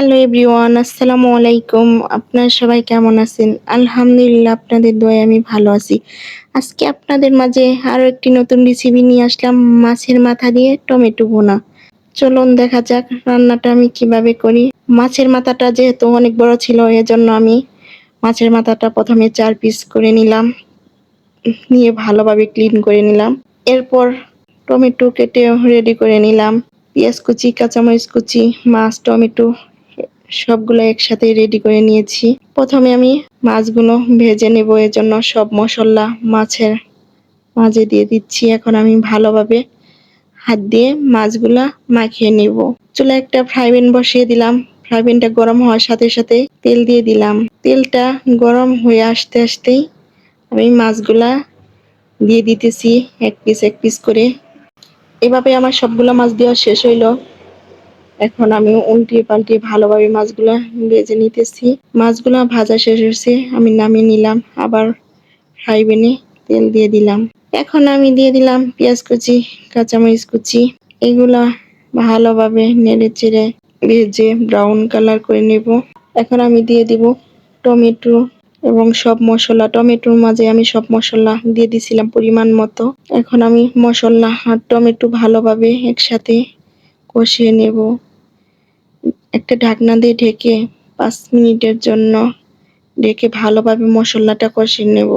Hello everyone, আসসালামু আলাইকুম। আপনারা সবাই কেমন আছেন? আলহামদুলিল্লাহ, আপনাদের দোয়ায় আমি ভালো আছি। আজকে আপনাদের মাঝে আরো একটি নতুন রেসিপি নিয়ে আসলাম, মাছের মাথা দিয়ে টমেটো ভুনা। চলুন দেখা যাক রান্নাটা আমি কিভাবে করি। মাছের মাথাটা যেহেতু অনেক বড় ছিল, এজন্য আমি মাছের মাথাটা প্রথমে 4 পিস করে নিলাম, নিয়ে ভালোভাবে ক্লিন করে নিলাম। এরপর টমেটো কেটে রেডি করে নিলাম। পেঁয়াজ কুচি, কাঁচামরিচ কুচি, মাছ, টমেটো সবগুলো একসাথে রেডি করে নিয়েছি। প্রথমে আমি মাছগুলো ভেজে নেব, এর জন্য সব মশলা মাছের মাঝে দিয়ে দিচ্ছি। এখন আমি ভালোভাবে হাত দিয়ে মাছগুলা মাখিয়ে নেব। চুলায় একটা ফ্রাই প্যান বসিয়ে দিলাম। ফ্রাই প্যানটা গরম হওয়ার সাথে সাথে তেল দিয়ে দিলাম। তেলটা গরম হয়ে আসতে আসতেই আমি মাছগুলা দিয়ে দিতেছি এক পিস এক পিস করে। এভাবে আমার সবগুলো মাছ দেওয়া শেষ হইলো। এখন আমি উল্টিয়ে পাল্টিয়ে ভালোভাবে মাছগুলা ভেজে নিতেছি। মাছগুলা ভাজা শেষ হয়েছে, আমি নামিয়ে নিলাম। আবার ফ্রাই প্যানে তেল দিয়ে দিলাম। এখন আমি দিয়ে দিলাম পেঁয়াজ কুচি, কাঁচামরিচ কুচি। এগুলা ভালোভাবে নেড়ে চেড়ে ভেজে ব্রাউন কালার করে নেব। এখন আমি দিয়ে দিব টমেটো এবং সব মশলা। টমেটোর মাঝে আমি সব মশলা দিয়ে দিছিলাম পরিমাণ মতো। এখন আমি মশলা আর টমেটো ভালোভাবে একসাথে কষিয়ে নেব। একটা ঢাকনা দিয়ে ঢেকে 5 মিনিটের জন্য ঢেকে ভালোভাবে মশলাটা কষিয়ে নেব।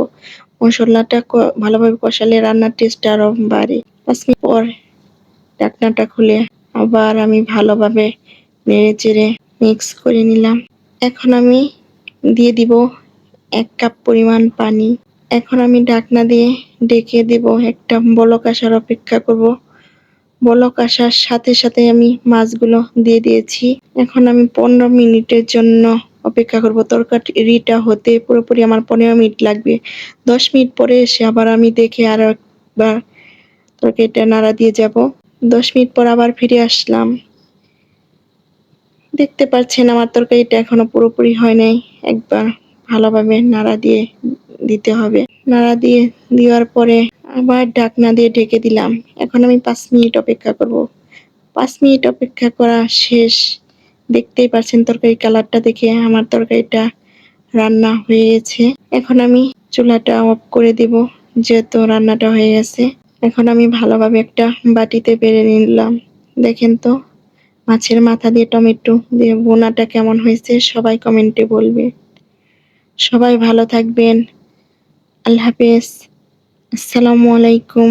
মশলাটা ভালোভাবে কষালে রান্নার টেস্ট আরো বাড়ে। 5 মিনিট পর ঢাকনাটা খুলে আবার আমি ভালোভাবে নেড়ে চেড়ে মিক্স করে নিলাম। এখন আমি দিয়ে দিব 1 কাপ পরিমাণ পানি। এখন আমি ঢাকনা দিয়ে ঢেকে দেব, একটা বলক আসার অপেক্ষা করব। বলক আসার সাথে সাথে আমি মাছগুলো দিয়ে দিয়েছি। এখন আমি 15 মিনিটের জন্য অপেক্ষা করব। তরকারিটা হতে পুরোপুরি আমার 15 মিনিট লাগবে। 10 মিনিট পরে এসে আবার আমি দেখে আর একবার তরকারিটা নাড়া দিয়ে যাব। 10 মিনিট পর আবার ফিরে আসলাম। দেখতে পাচ্ছেন আমার তরকারিটা এখনো পুরোপুরি হয় নাই। একবার ভালোভাবে নাড়া দিয়ে দিতে হবে। নাড়া দিয়ে দেওয়ার পরে আবার ঢাকনা দিয়ে ঢেকে দিলাম। এখন আমি 5 মিনিট অপেক্ষা করব। 5 মিনিট অপেক্ষা করা শেষ। দেখতেই পাচ্ছেন তরকারির কালারটা দেখে আমার তরকারিটা রান্না হয়ে গেছে। এখন আমি চুলাটা অফ করে দেব, যেহেতু রান্নাটা হয়ে গেছে। এখন আমি ভালোভাবে একটা বাটিতে বেড়ে নিলাম। দেখেন তো মাছের মাথা দিয়ে টমেটো দিয়ে ভুনাটা কেমন হয়েছে, সবাই কমেন্টে বলবে। সবাই ভালো থাকবেন। আল্লাহ হাফেজ। আসসালামু আলাইকুম।